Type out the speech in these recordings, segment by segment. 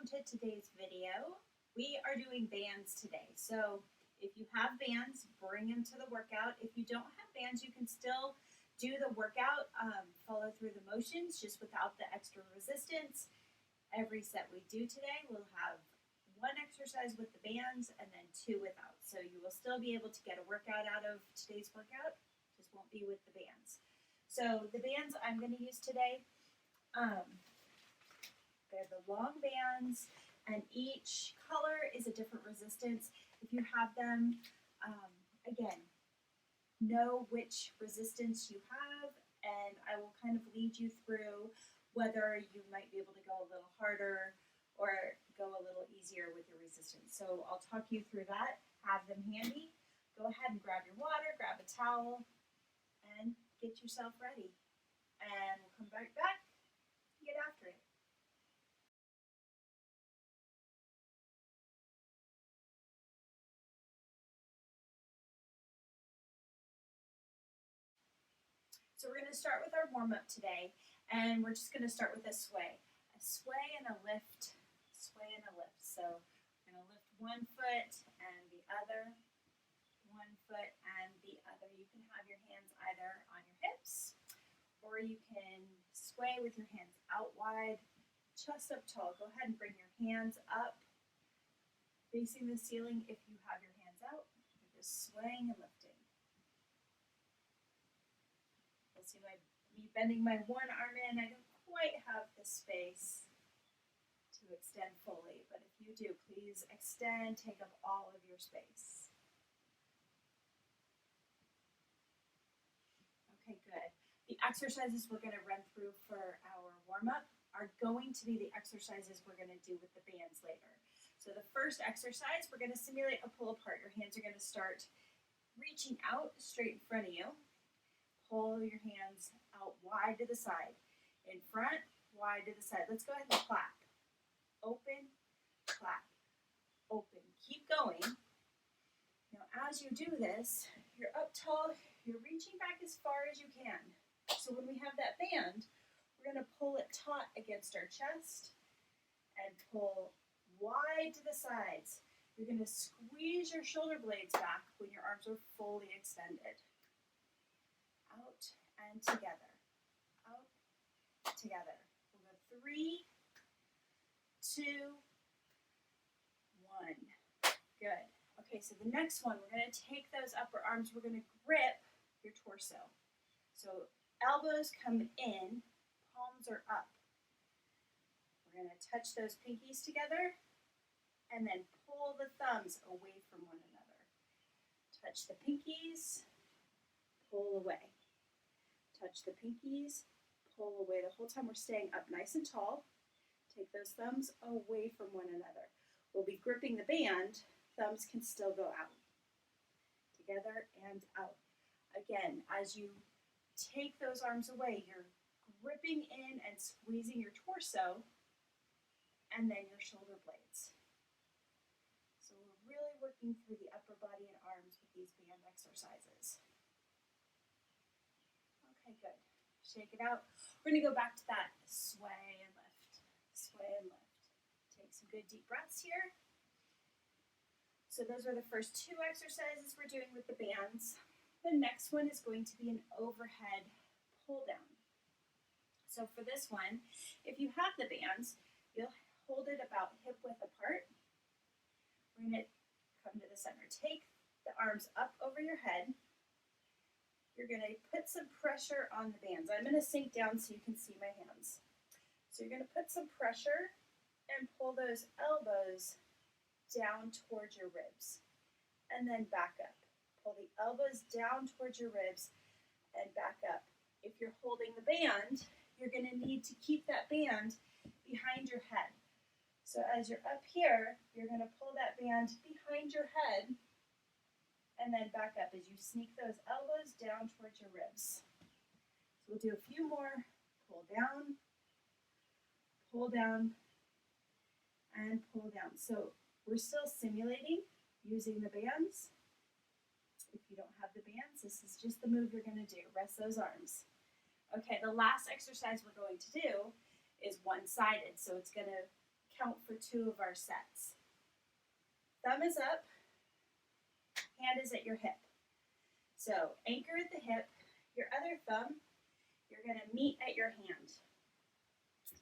welcome to today's video. We are doing bands today. So if you have bands, bring them to the workout. If you don't have bands, you can still do the workout, follow through the motions just without the extra resistance. Every set we do today, we'll have one exercise with the bands and then two without. So you will still be able to get a workout out of today's workout, just won't be with the bands. So the bands I'm going to use today, they're the long bands, and each color is a different resistance. If you have them, again, know which resistance you have, and I will kind of lead you through whether you might be able to go a little harder or go a little easier with your resistance. So I'll talk you through that, have them handy. Go ahead and grab your water, grab a towel, and get yourself ready. And we'll come back and get after it. So we're going to start with our warm-up today, and we're just going to start with a sway and a lift, sway and a lift. So we're going to lift one foot and the other, one foot and the other. You can have your hands either on your hips, or you can sway with your hands out wide, chest up tall. Go ahead and bring your hands up, facing the ceiling. If you have your hands out, you're just swaying and lifting. You'll see me bending my one arm in. I don't quite have the space to extend fully, but if you do, please extend, take up all of your space. Okay, good. The exercises we're going to run through for our warm-up are going to be the exercises we're going to do with the bands later. So the first exercise, we're going to simulate a pull apart. Your hands are going to start reaching out straight in front of you. Pull your hands out wide to the side. In front, wide to the side. Let's go ahead and clap. Open, clap, open. Keep going. Now as you do this, you're up tall, you're reaching back as far as you can. So when we have that band, we're going to pull it taut against our chest and pull wide to the sides. You're going to squeeze your shoulder blades back when your arms are fully extended. Out and together. Out, together. We'll go 3, 2, 1. Good. Okay, so the next one, we're going to take those upper arms, we're going to grip your torso. So elbows come in, palms are up. We're going to touch those pinkies together and then pull the thumbs away from one another. Touch the pinkies, pull away. Touch the pinkies, pull away. The whole time we're staying up nice and tall. Take those thumbs away from one another. We'll be gripping the band. Thumbs can still go out. Together and out. Again, as you take those arms away, you're gripping in and squeezing your torso and then your shoulder blades. So we're really working through the upper body and arms with these band exercises. Okay, good. Shake it out. We're going to go back to that sway and lift. Sway and lift. Take some good deep breaths here. So those are the first two exercises we're doing with the bands. The next one is going to be an overhead pull down. So for this one, if you have the bands, you'll hold it about hip width apart. We're going to come to the center. Take the arms up over your head. You're going to put some pressure on the bands. I'm going to sink down so you can see my hands. So you're going to put some pressure and pull those elbows down towards your ribs. And then back up. Pull the elbows down towards your ribs and back up. If you're holding the band, you're going to need to keep that band behind your head. So as you're up here, you're going to pull that band behind your head and then back up as you sneak those elbows down towards your ribs. So we'll do a few more. Pull down, and pull down. So we're still simulating using the bands. If you don't have the bands, this is just the move you're going to do. Rest those arms. Okay, the last exercise we're going to do is one-sided. So it's going to count for 2 of our sets. Thumb is up, hand is at your hip. So anchor at the hip, your other thumb, you're going to meet at your hand.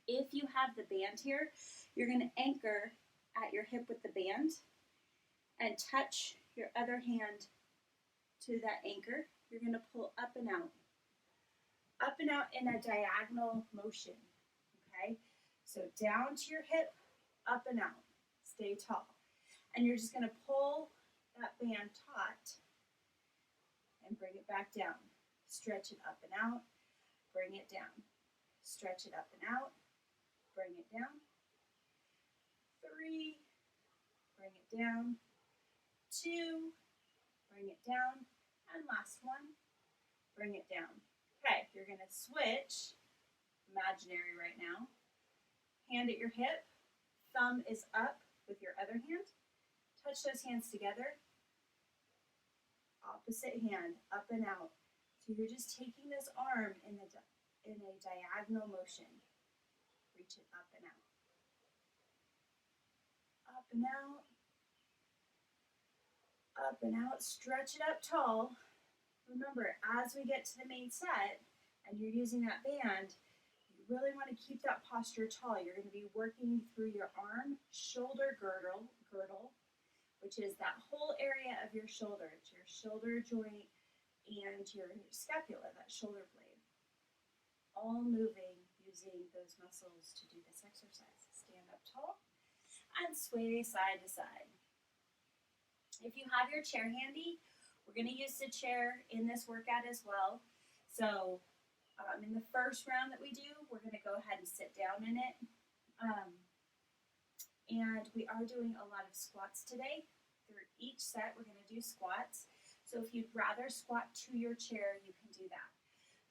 If you have the band here, you're going to anchor at your hip with the band and touch your other hand to that anchor. You're going to pull up and out in a diagonal motion, okay? So down to your hip, up and out, stay tall. And you're just going to pull that band taut and bring it back down. Stretch it up and out, bring it down. Stretch it up and out, bring it down. 3, bring it down. 2, bring it down. And last one, bring it down. Okay, you're going to switch, imaginary right now. Hand at your hip, thumb is up with your other hand. Touch those hands together. Opposite hand, up and out. So you're just taking this arm in a diagonal motion. Reach it up and out. Up and out. Up and out. Stretch it up tall. Remember, as we get to the main set and you're using that band, you really want to keep that posture tall. You're going to be working through your arm, shoulder girdle, which is that whole area of your shoulder. It's your shoulder joint and your scapula, that shoulder blade. All moving using those muscles to do this exercise. Stand up tall and sway side to side. If you have your chair handy, we're going to use the chair in this workout as well. So in the first round that we do, we're going to go ahead and sit down in it. And we are doing a lot of squats today. Through each set, we're going to do squats. So if you'd rather squat to your chair, you can do that.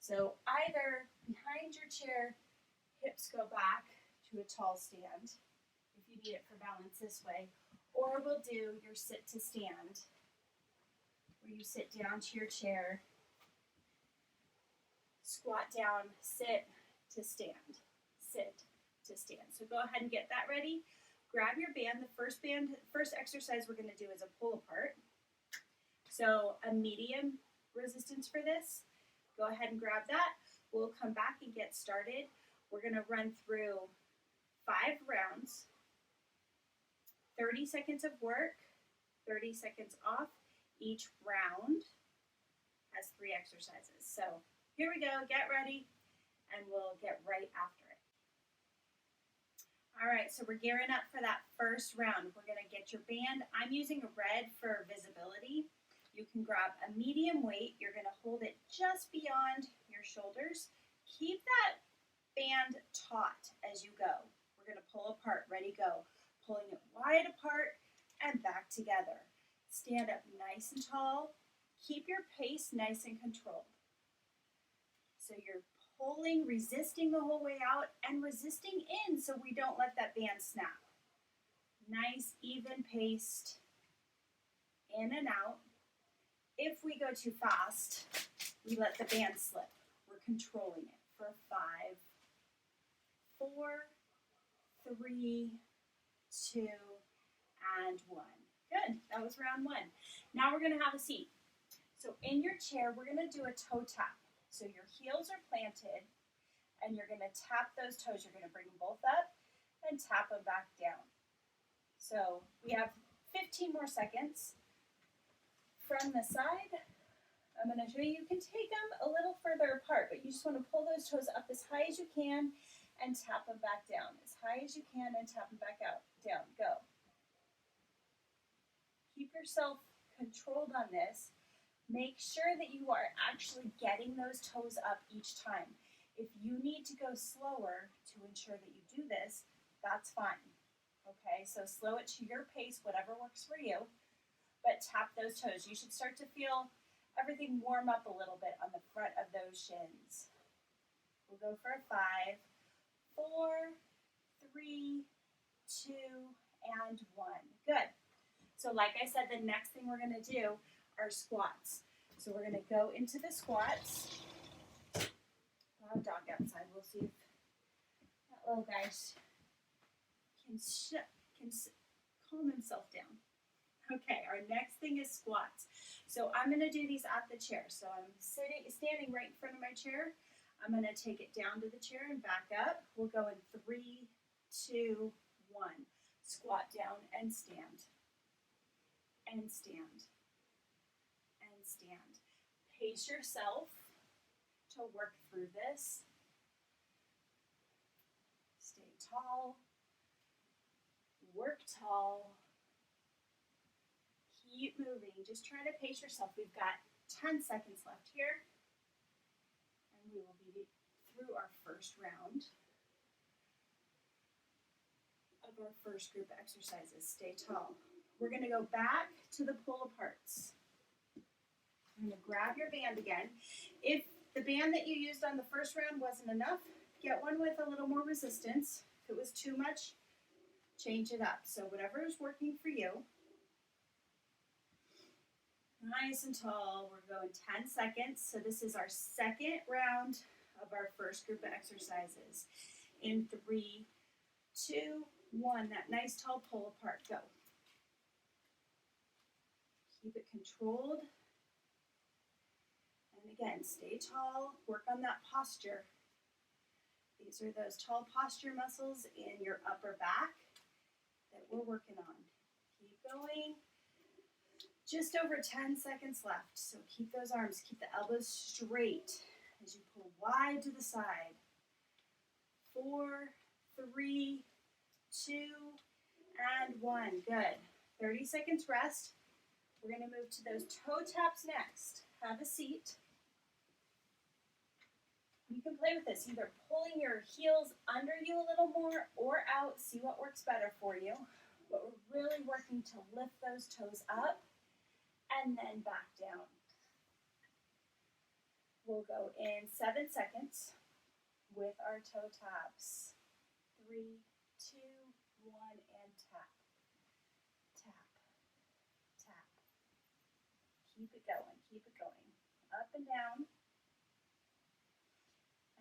So either behind your chair, hips go back to a tall stand, if you need it for balance this way, or we'll do your sit to stand, where you sit down to your chair, squat down, sit to stand, sit to stand. So go ahead and get that ready. Grab your band. The first exercise we're going to do is a pull apart. So a medium resistance for this. Go ahead and grab that. We'll come back and get started. We're going to run through 5 rounds, 30 seconds of work, 30 seconds off. Each round has 3 exercises. So here we go, get ready, and we'll get right after it. All right, so we're gearing up for that first round. We're gonna get your band. I'm using a red for visibility. You can grab a medium weight. You're gonna hold it just beyond your shoulders. Keep that band taut as you go. We're gonna pull apart, ready, go. Pulling it wide apart and back together. Stand up nice and tall. Keep your pace nice and controlled. So you're pulling, resisting the whole way out and resisting in so we don't let that band snap. Nice, even paced, in and out. If we go too fast, we let the band slip. We're controlling it for 5, 4, 3, 2, and 1. Good, that was round 1. Now we're gonna have a seat. So in your chair, we're gonna do a toe tap. So your heels are planted and you're gonna tap those toes. You're gonna bring them both up and tap them back down. So we have 15 more seconds. From the side, I'm gonna show you, you can take them a little further apart, but you just wanna pull those toes up as high as you can and tap them back down. As high as you can and tap them back out, down, go. Keep yourself controlled on this. Make sure that you are actually getting those toes up each time. If you need to go slower to ensure that you do this, that's fine. Okay, so slow it to your pace, whatever works for you, but tap those toes. You should start to feel everything warm up a little bit on the front of those shins. We'll go for 5, 4, 3, 2, and 1. Good. So like I said, the next thing we're going to do are squats. So we're going to go into the squats. We'll have a dog outside. We'll see if that little guy can calm himself down. Okay, our next thing is squats. So I'm going to do these at the chair. So I'm standing right in front of my chair. I'm going to take it down to the chair and back up. We'll go in 3, 2, 1. Squat down and stand. And stand. And stand. Pace yourself to work through this. Stay tall. Work tall. Keep moving. Just try to pace yourself. We've got 10 seconds left here. And we will be through our first round of our first group of exercises. Stay tall. We're going to go back to the pull aparts. I'm going to grab your band again. If the band that you used on the first round wasn't enough, get one with a little more resistance. If it was too much, change it up. So whatever is working for you. Nice and tall. We're going 10 seconds. So this is our second round of our first group of exercises. In 3, 2, 1. That nice tall pull apart. Go. Keep it controlled. And again, stay tall. Work on that posture. These are those tall posture muscles in your upper back that we're working on. Keep going. Just over 10 seconds left. So keep those arms, keep the elbows straight as you pull wide to the side. 4, 3, 2, and 1. Good. 30 seconds rest. We're going to move to those toe taps next. Have a seat. You can play with this, either pulling your heels under you a little more or out. See what works better for you. But we're really working to lift those toes up and then back down. We'll go in 7 seconds with our toe taps. 3, 2, 1, and tap. Tap. Tap. Keep it going. Keep it going. Up and down.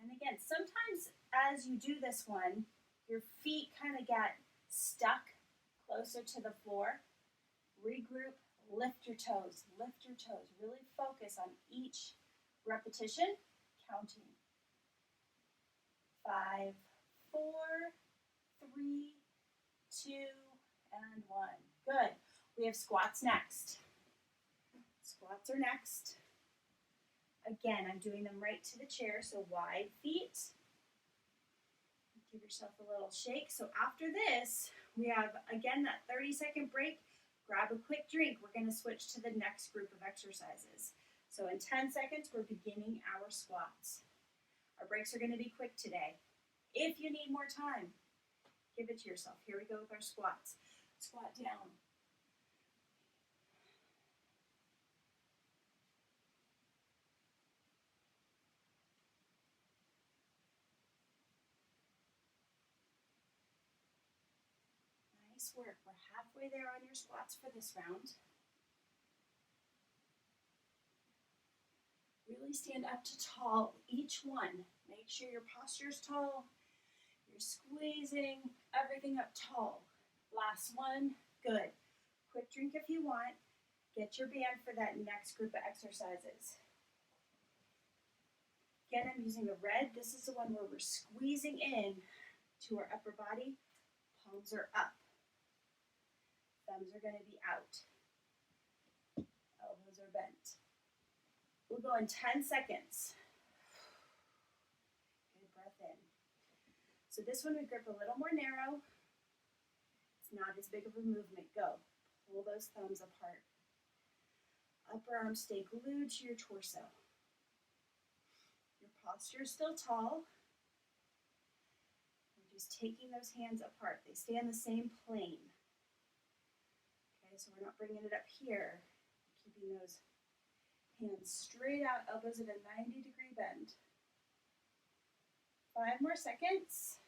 And again, sometimes as you do this one, your feet kind of get stuck closer to the floor. Regroup, lift your toes, lift your toes. Really focus on each repetition, counting. 5, 4, 3, 2, and 1. Good. We have squats next. Squats are next. Again, I'm doing them right to the chair, so wide feet. Give yourself a little shake. So after this, we have, again, that 30-second break. Grab a quick drink. We're going to switch to the next group of exercises. So in 10 seconds, we're beginning our squats. Our breaks are going to be quick today. If you need more time, give it to yourself. Here we go with our squats. Squat down. Nice work. We're halfway there on your squats for this round. Really stand up to tall, each one. Make sure your posture is tall. You're squeezing everything up tall. Last one. Good. Quick drink if you want. Get your band for that next group of exercises. Again, I'm using the red. This is the one where we're squeezing in to our upper body. Palms are up. Thumbs are going to be out. Elbows are bent. We'll go in 10 seconds. Good breath in. So this one we grip a little more narrow. It's not as big of a movement. Go. Pull those thumbs apart. Upper arms stay glued to your torso. Your posture is still tall. We're just taking those hands apart. They stay on the same plane. Okay, so we're not bringing it up here. Keeping those hands straight out, elbows at a 90-degree bend. 5 more seconds.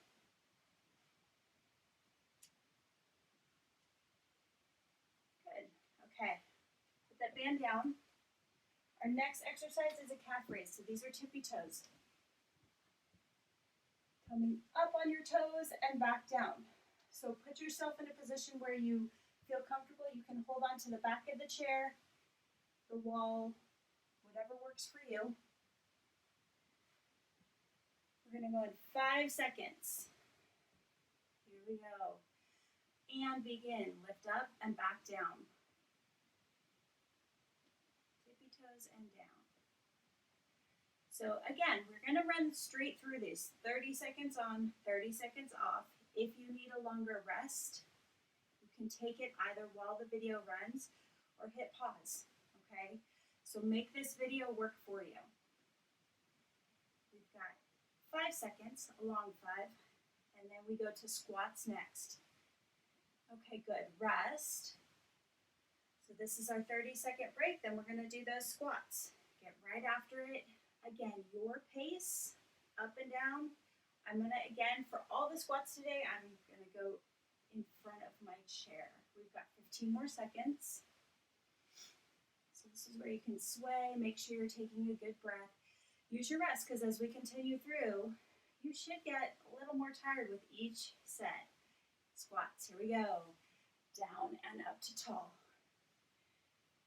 Good. Okay. Put that band down. Our next exercise is a calf raise. So these are tippy toes. Coming up on your toes and back down. So put yourself in a position where you feel comfortable. You can hold on to the back of the chair, the wall, whatever works for you. We're going to go in 5 seconds. Here we go. And begin. Lift up and back down. Tippy toes and down. So again, we're going to run straight through this. 30 seconds on, 30 seconds off. If you need a longer rest, you can take it either while the video runs or hit pause, okay? So make this video work for you. We've got 5 seconds, a long 5, and then we go to squats next. Okay, good. Rest. So this is our 30-second break. Then we're going to do those squats. Get right after it. Again, your pace, up and down. I'm going to, again, for all the squats today, I'm going to go in front of my chair. We've got 15 more seconds. So this is where you can sway. Make sure you're taking a good breath. Use your rest, because as we continue through, you should get a little more tired with each set. Squats, here we go. Down and up to tall.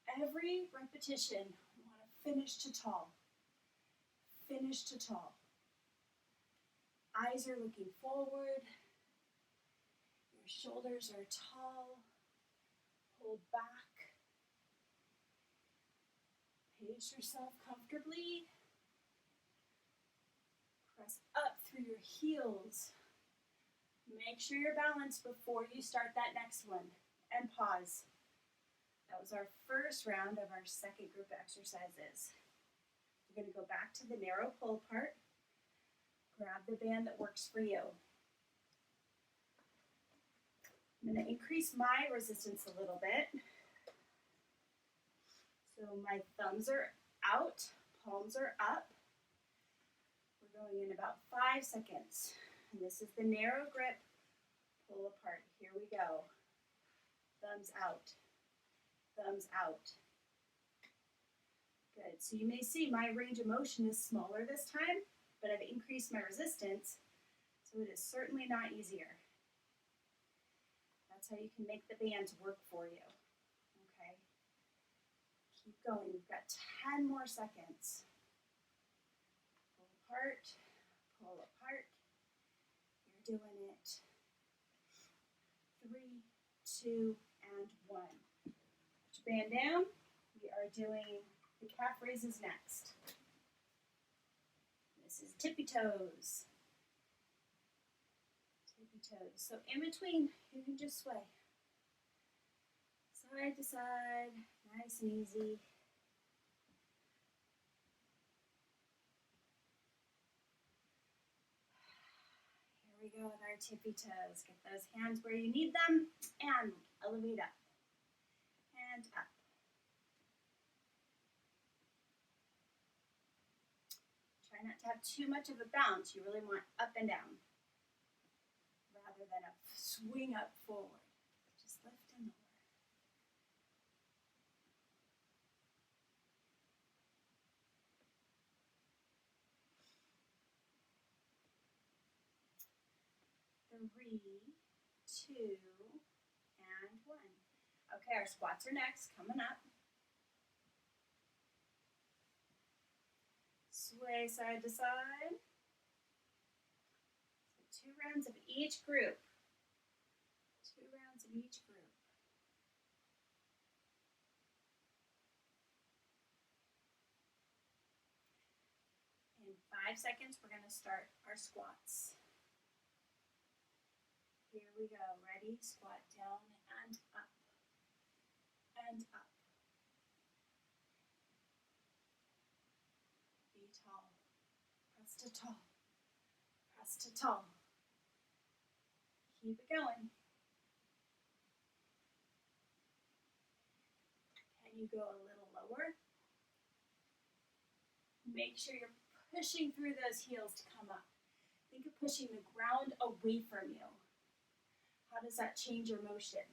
Every repetition, we want to finish to tall. Finish to tall. Eyes are looking forward. Your shoulders are tall. Hold back. Pace yourself comfortably. Press up through your heels. Make sure you're balanced before you start that next one. And pause. That was our first round of our second group exercises. We're going to go back to the narrow pull part. Grab the band that works for you. I'm going to increase my resistance a little bit. So my thumbs are out, palms are up. We're going in about 5 seconds. And this is the narrow grip, pull apart. Here we go. Thumbs out, thumbs out. Good, so you may see my range of motion is smaller this time, but I've increased my resistance, so it is certainly not easier. That's how you can make the bands work for you, okay? Keep going, we've got 10 more seconds. Pull apart, pull apart. You're doing it. 3, 2, and 1. Put your band down. We are doing the calf raises next. This is tippy toes. Tippy toes. So in between, you can just sway. Side to side, nice and easy. Here we go with our tippy toes. Get those hands where you need them and elevate up. And up. Try not to have too much of a bounce. You really want up and down rather than a swing up forward. Just lift and lower. Three, 2, and 1. Okay, our squats are next, coming up. Sway side to side. So 2 rounds of each group. 2 rounds of each group. In 5 seconds, we're going to start our squats. Here we go. Ready? Squat down and up. And up. Be tall. Press to tall. Press to tall. Keep it going. Can you go a little lower? Make sure you're pushing through those heels to come up. Think of pushing the ground away from you. How does that change your motion?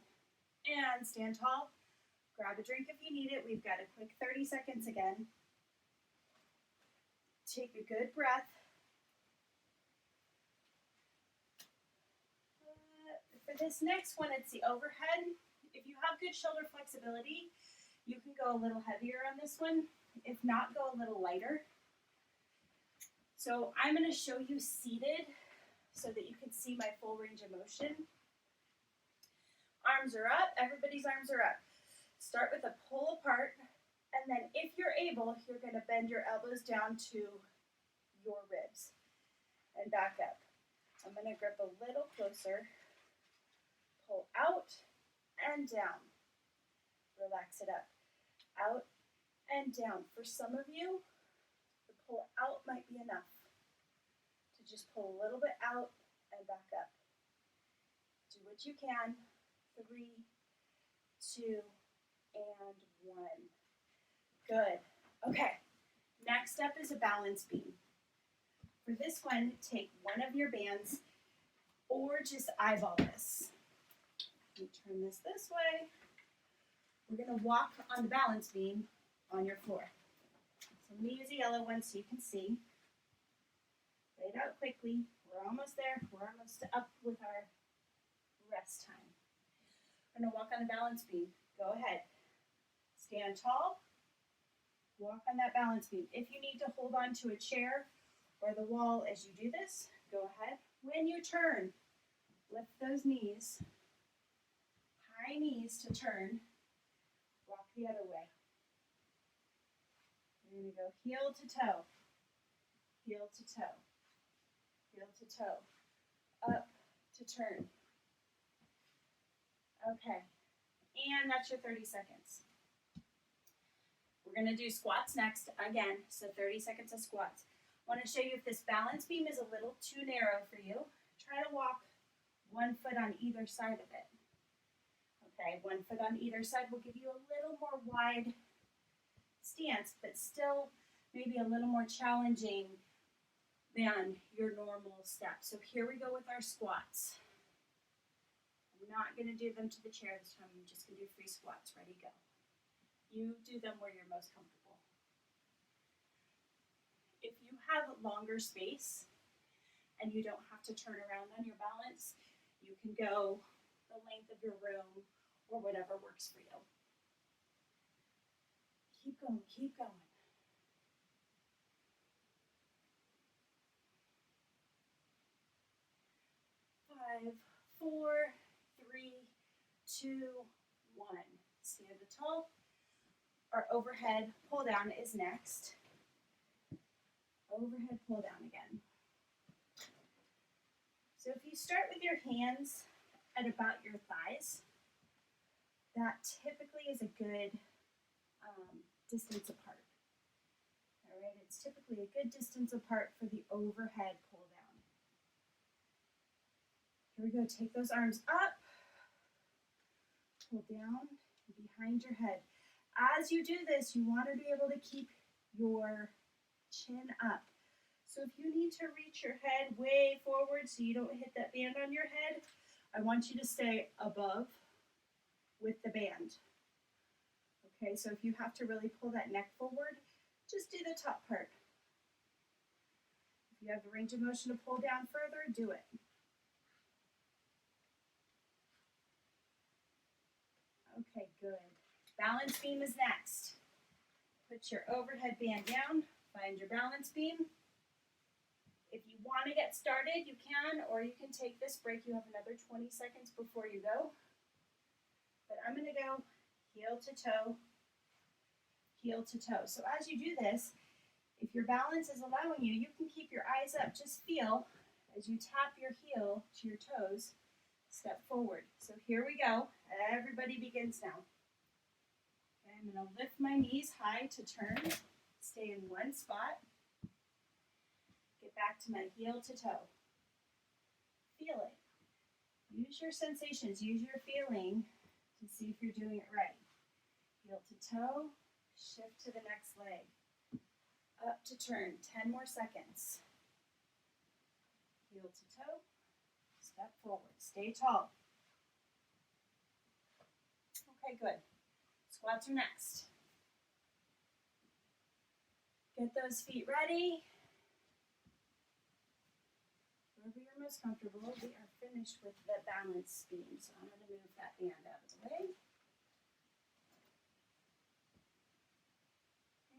And stand tall. Grab a drink if you need it. We've got a quick 30 seconds again. Take a good breath. For this next one, it's the overhead. If you have good shoulder flexibility, you can go a little heavier on this one. If not, go a little lighter. So I'm going to show you seated so that you can see my full range of motion. Arms are up. Everybody's arms are up. Start with a pull apart, and then if you're able, you're going to bend your elbows down to your ribs and back up. I'm going to grip a little closer, pull out and down. Relax it up. Out and down. For some of you, the pull out might be enough to just pull a little bit out and back up. Do what you can. 3, 2, and 1. Good. Okay. Next up is a balance beam. For this one, take one of your bands or just eyeball this. Let me turn this way. We're going to walk on the balance beam on your floor. So I'm going to use a yellow one so you can see. Lay it out quickly. We're almost there. We're almost up with our rest time. We're going to walk on the balance beam. Go ahead. Stand tall. Walk on that balance beam. If you need to hold on to a chair or the wall as you do this, go ahead. When you turn, lift those knees. High knees to turn. Walk the other way. You're going to go heel to toe. Heel to toe. Heel to toe. Up to turn. Okay. And that's your 30 seconds. We're going to do squats next again, so 30 seconds of squats. I want to show you if this balance beam is a little too narrow for you. Try to walk 1 foot on either side of it. Okay, 1 foot on either side will give you a little more wide stance, but still maybe a little more challenging than your normal step. So here we go with our squats. I'm not going to do them to the chair this time. I'm just going to do free squats. Ready, go. You do them where you're most comfortable. If you have longer space and you don't have to turn around on your balance, you can go the length of your room or whatever works for you. Keep going, keep going. 5, 4, 3, 2, 1. Stand tall. Our overhead pull down is next. Overhead pull down again. So if you start with your hands at about your thighs, that typically is a good distance apart. All right, it's typically a good distance apart for the overhead pull down. Here we go, take those arms up, pull down behind your head. As you do this, you want to be able to keep your chin up. So if you need to reach your head way forward so you don't hit that band on your head, I want you to stay above with the band. Okay, so if you have to really pull that neck forward, just do the top part. If you have the range of motion to pull down further, do it. Okay, good. Balance beam is next. Put your overhead band down, find your balance beam. If you want to get started, you can, or you can take this break. You have another 20 seconds before you go. But I'm going to go heel to toe, heel to toe. So as you do this, if your balance is allowing you, you can keep your eyes up. Just feel as you tap your heel to your toes, step forward. So here we go. Everybody begins now. Okay, I'm going to lift my knees high to turn, stay in one spot. Get back to my heel to toe. Feel it. Use your sensations, use your feeling to see if you're doing it right. Heel to toe, shift to the next leg. Up to turn, 10 more seconds. Heel to toe, step forward, stay tall. Okay, good. Squats are next. Get those feet ready. Wherever you're most comfortable, we are finished with the balance beam.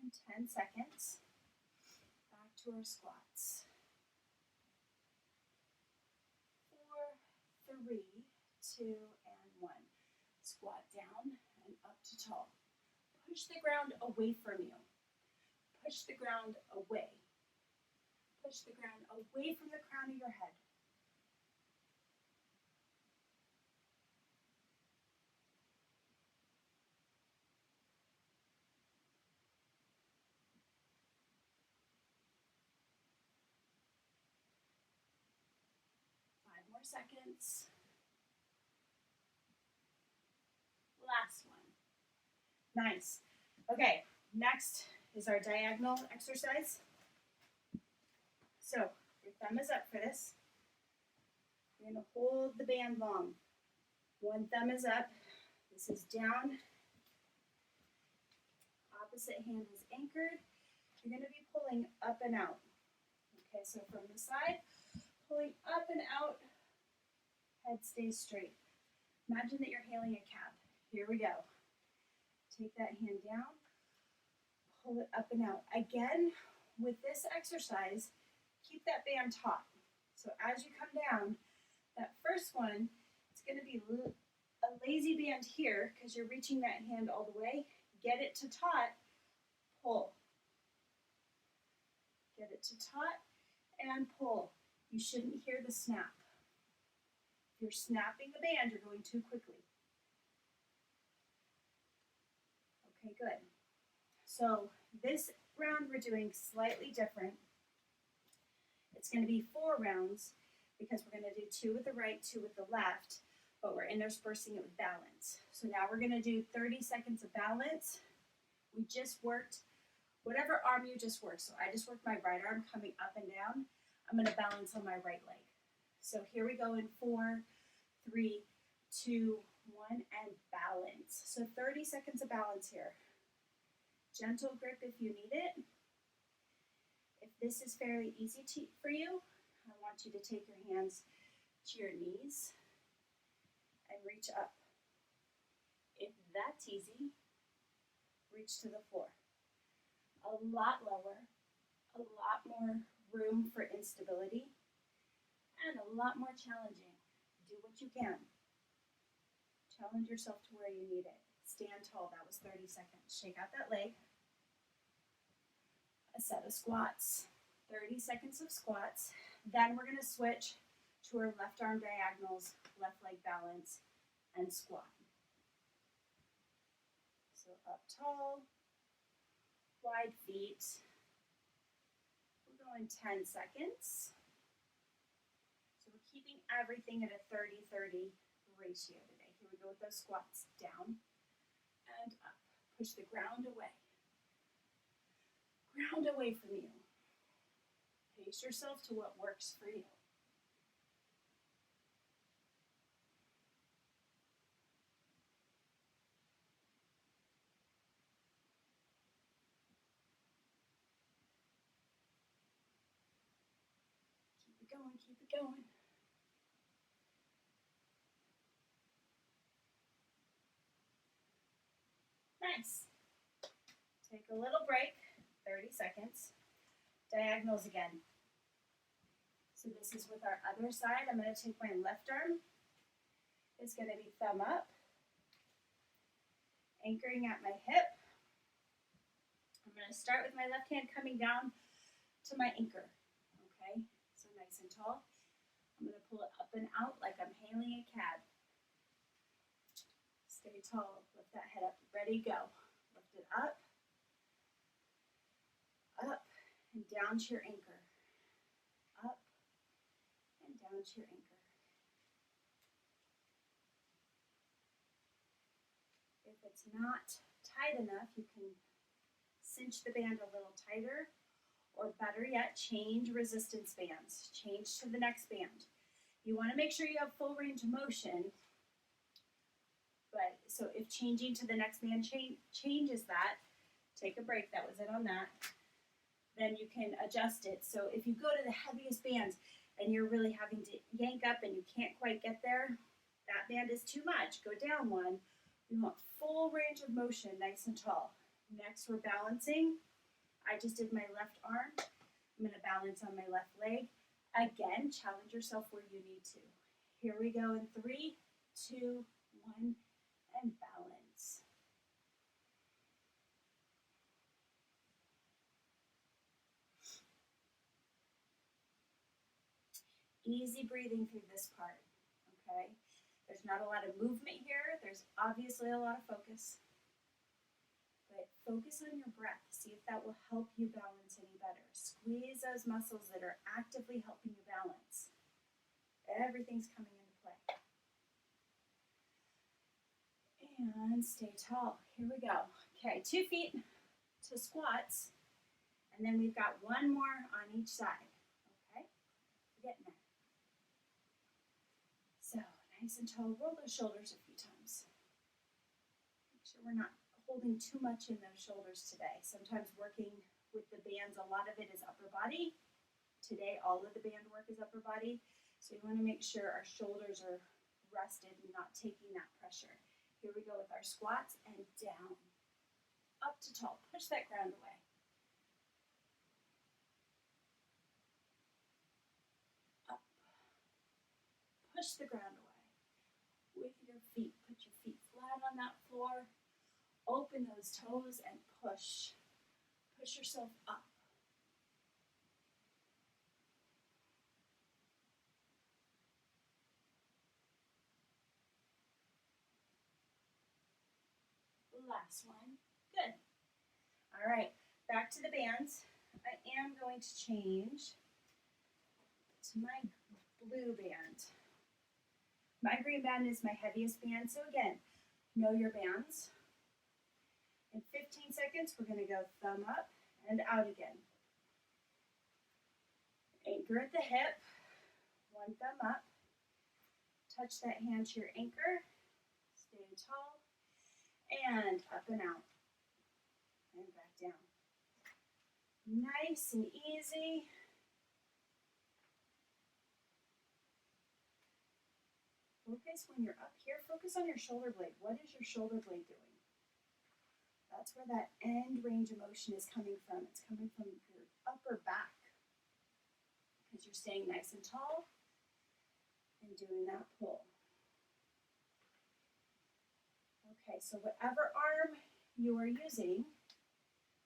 and 10 seconds. Back to our squats. 4, 3, 2, and 1. Squat down and up to tall. Push the ground away from you. Push the ground away. Push the ground away from the crown of your head. More seconds. Last one. Nice. Okay, next is our diagonal exercise. So your thumb is up for this. You're going to hold the band long. One thumb is up. This is down. Opposite hand is anchored. You're going to be pulling up and out. Okay, so from the side, pulling up and out. Head stays straight. Imagine that you're hailing a cab. Here we go. Take that hand down, pull it up and out. Again, with this exercise, keep that band taut. So as you come down, that first one, it's going to be a lazy band here because you're reaching that hand all the way. Get it to taut, pull. Get it to taut and pull. You shouldn't hear the snap. If you're snapping the band, you're going too quickly. Okay, good. So this round we're doing slightly different. It's going to be 4 rounds because we're going to do 2 with the right, 2 with the left, but we're interspersing it with balance. So now we're going to do 30 seconds of balance. We just worked whatever arm you just worked. So I just worked my right arm coming up and down. I'm going to balance on my right leg. So here we go in 4, 3, 2, 1, and balance. So 30 seconds of balance here. Gentle grip if you need it. If this is fairly easy for you, I want you to take your hands to your knees and reach up. If that's easy, reach to the floor. A lot lower, a lot more room for instability, and a lot more challenging. Do what you can. Challenge yourself to where you need it. Stand tall. That was 30 seconds. Shake out that leg. A set of squats. 30 seconds of squats. Then we're going to switch to our left arm diagonals, left leg balance, and squat. So up tall, wide feet. We're going 10 seconds. So we're keeping everything at a 30-30 ratio today. Here we go with those squats. Down and up. Push the ground away. Ground away from you. Pace yourself to what works for you. Keep it going, keep it going. Nice. Take a little break, 30 seconds. Diagonals again. So this is with our other side. I'm going to take my left arm. It's going to be thumb up, anchoring at my hip. I'm going to start with my left hand coming down to my anchor. Okay, so nice and tall. I'm going to pull it up and out like I'm hailing a cab. Stay tall, lift that head up, ready, go. Lift it up, and down to your anchor. Up, and down to your anchor. If it's not tight enough, you can cinch the band a little tighter, or better yet, change resistance bands. Change to the next band. You want to make sure you have full range of motion. But so if changing to the next band changes that, take a break. That was it on that. Then you can adjust it. So if you go to the heaviest bands and you're really having to yank up and you can't quite get there, that band is too much. Go down one. We want full range of motion, nice and tall. Next, we're balancing. I just did my left arm. I'm going to balance on my left leg. Again, challenge yourself where you need to. Here we go in 3, 2, 1, and balance. Easy breathing through this part, okay? There's not a lot of movement here. There's obviously a lot of focus. But focus on your breath. See if that will help you balance any better. Squeeze those muscles that are actively helping you balance. Everything's coming into play. And stay tall. Here we go. Okay, 2 feet to squats. And then we've got one more on each side. Okay, we're getting there. So, nice and tall. Roll those shoulders a few times. Make sure we're not holding too much in those shoulders today. Sometimes working with the bands, a lot of it is upper body. Today, all of the band work is upper body. So we want to make sure our shoulders are rested and not taking that pressure. Here we go with our squats and down. Up to tall. Push that ground away. Up. Push the ground away. With your feet, put your feet flat on that floor. Open those toes and push. Push yourself up. Last one. Good. All right, back to the bands. I am going to change to my blue band. My green band is my heaviest band, so again, know your bands. In 15 seconds, we're going to go thumb up and out again. Anchor at the hip, one thumb up. Touch that hand to your anchor. Stay tall. And up and out. And back down. Nice and easy. Focus when you're up here. Focus on your shoulder blade. What is your shoulder blade doing? That's where that end range of motion is coming from. It's coming from your upper back. Because you're staying nice and tall and doing that pull. Okay, so whatever arm you are using,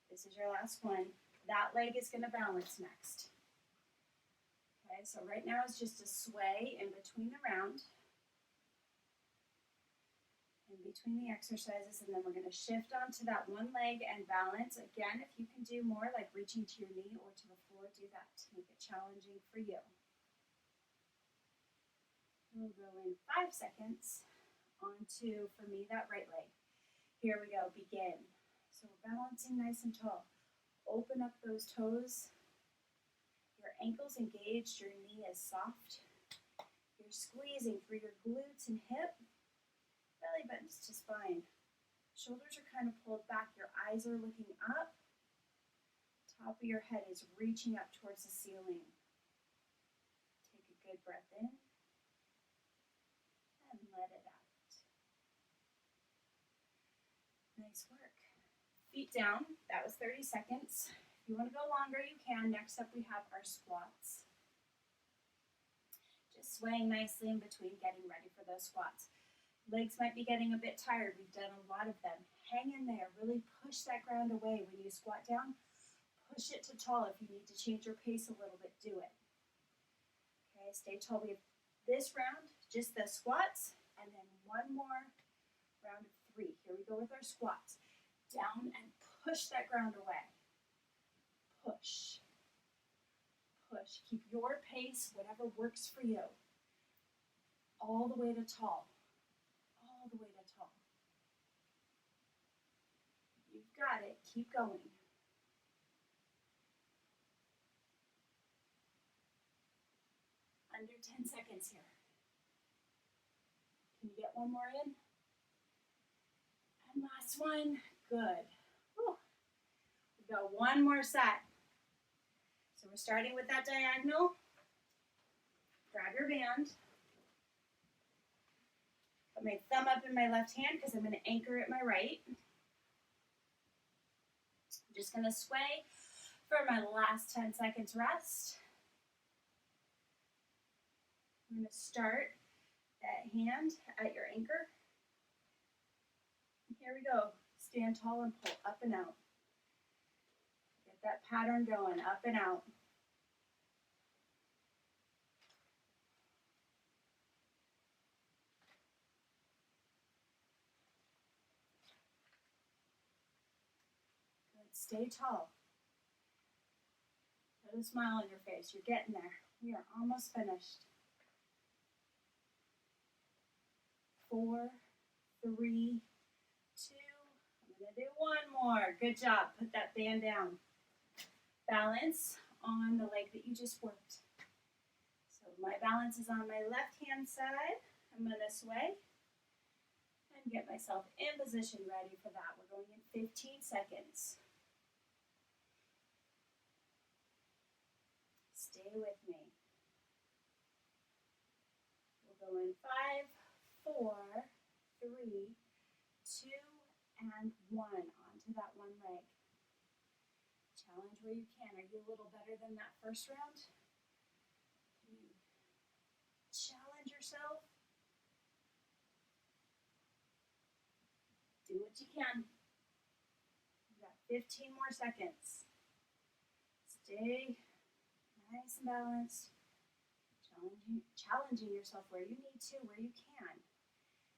this is your last one. That leg is going to balance next. Okay, so right now it's just a sway in between the round. In between the exercises, and then we're going to shift onto that one leg and balance. Again, if you can do more, like reaching to your knee or to the floor, do that to make it challenging for you. We'll go in 5 seconds onto, for me, that right leg. Here we go, begin. So we're balancing nice and tall. Open up those toes. Your ankle's engaged, your knee is soft. You're squeezing through your glutes and hip. Belly buttons to spine. Shoulders are kind of pulled back. Your eyes are looking up. Top of your head is reaching up towards the ceiling. Take a good breath in. And let it out. Nice work. Feet down. That was 30 seconds. If you want to go longer, you can. Next up, we have our squats. Just swaying nicely in between, getting ready for those squats. Legs might be getting a bit tired. We've done a lot of them. Hang in there. Really push that ground away. When you squat down, push it to tall. If you need to change your pace a little bit, do it. Okay, stay tall. We have this round, just the squats, and then one more round of 3. Here we go with our squats. Down and push that ground away. Push. Push. Keep your pace, whatever works for you. All the way to tall. All the way to tall. You've got it. Keep going. Under 10 seconds here. Can you get one more in? And last one. Good. Whew. We've got one more set. So we're starting with that diagonal. Grab your band. Put my thumb up in my left hand because I'm going to anchor at my right. I'm just going to sway For my last 10 seconds rest, I'm going to start that hand at your anchor. Here we go. Stand tall and pull up and out. Get that pattern going, up and out. Good. Stay tall. Put a smile on your face. You're getting there. We are almost finished. 4, 3, 2. I'm going to do one more. Good job. Put that band down. Balance on the leg that you just worked. So my balance is on my left hand side. I'm going to sway and get myself in position ready for that. We're going in 15 seconds. Stay with me. We'll go in 5, 4, 3, 2, and 1 onto that one leg. Challenge where you can. Are you a little better than that first round? Can you challenge yourself? Do what you can. You've got 15 more seconds. Stay nice and balanced. Challenging yourself where you need to, where you can.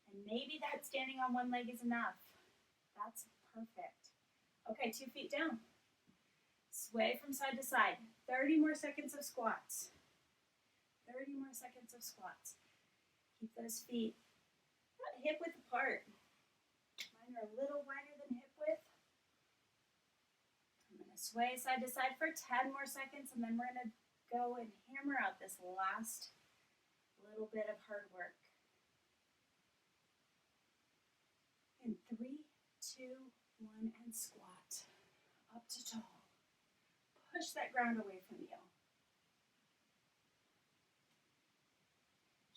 And maybe that standing on one leg is enough. That's perfect. Okay, 2 feet down. Sway from side to side. 30 more seconds of squats. 30 more seconds of squats. Keep those feet about hip width apart. Mine are a little wider than hip width. I'm going to sway side to side for 10 more seconds, and then we're going to go and hammer out this last little bit of hard work. In 3, 2, 1, and squat. Up to tall. Push that ground away from you.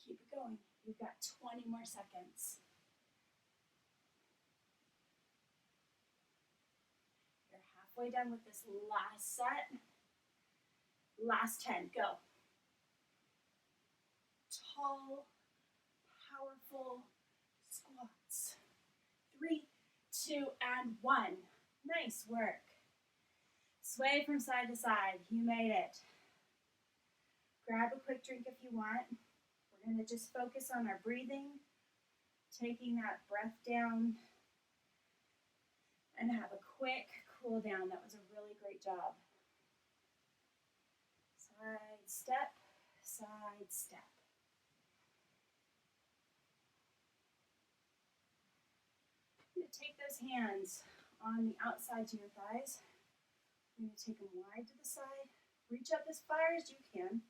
Keep it going. You've got 20 more seconds. You're halfway done with this last set. Last 10, go. Tall, powerful squats. 3, 2, and 1. Nice work. Sway from side to side. You made it. Grab a quick drink if you want. We're going to just focus on our breathing, taking that breath down, and have a quick cool down. That was a really great job. Side step, side step. I'm going to take those hands on the outsides of your thighs. I'm going to take them wide to the side. Reach up as far as you can.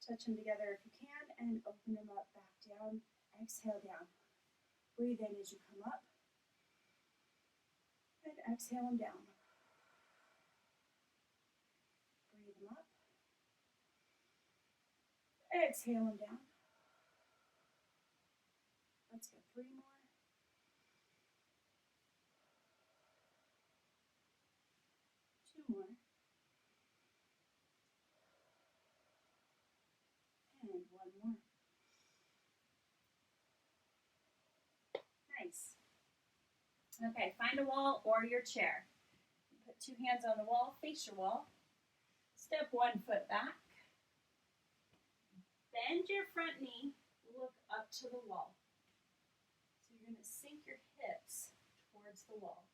Touch them together if you can, and open them up, back down. Exhale down. Breathe in as you come up. And exhale them down. Breathe them up. Exhale them down. Let's go 3 more. 2 more. And 1 more. Nice. Okay, find a wall or your chair. Put 2 hands on the wall, face your wall. Step 1 foot back. Bend your front knee, look up to the wall. So you're going to sink your hips towards the wall.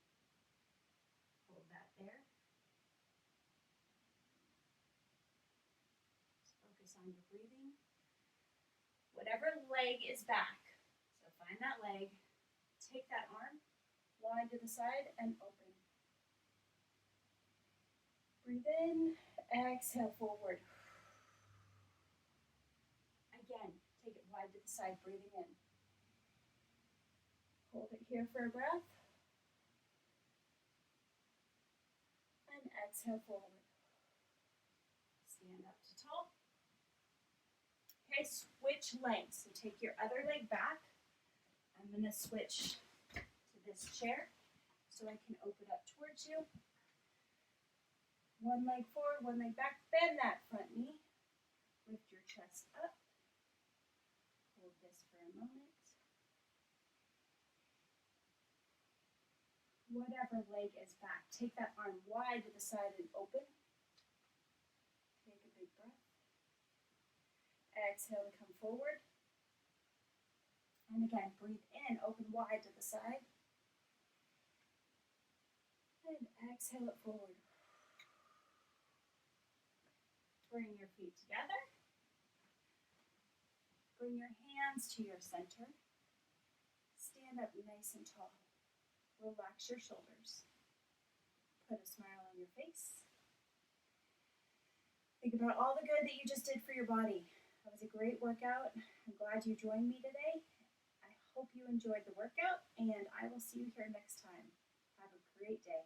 Hold that there. Just focus on your breathing. Whatever leg is back, so find that leg, take that arm, wide to the side, and open. Breathe in, exhale forward. Again, take it wide to the side, breathing in. Hold it here for a breath. And exhale forward. Stand up to tall. Okay, switch legs. So take your other leg back. I'm going to switch to this chair so I can open up towards you. One leg forward, one leg back. Bend that front knee. Lift your chest up. Hold this for a moment. Whatever leg is back, take that arm wide to the side and open. Take a big breath. Exhale to come forward. And again, breathe in, open wide to the side. And exhale it forward. Bring your feet together. Bring your hands to your center. Stand up nice and tall. Relax your shoulders. Put a smile on your face. Think about all the good that you just did for your body. That was a great workout. I'm glad you joined me today. I hope you enjoyed the workout, and I will see you here next time. Have a great day.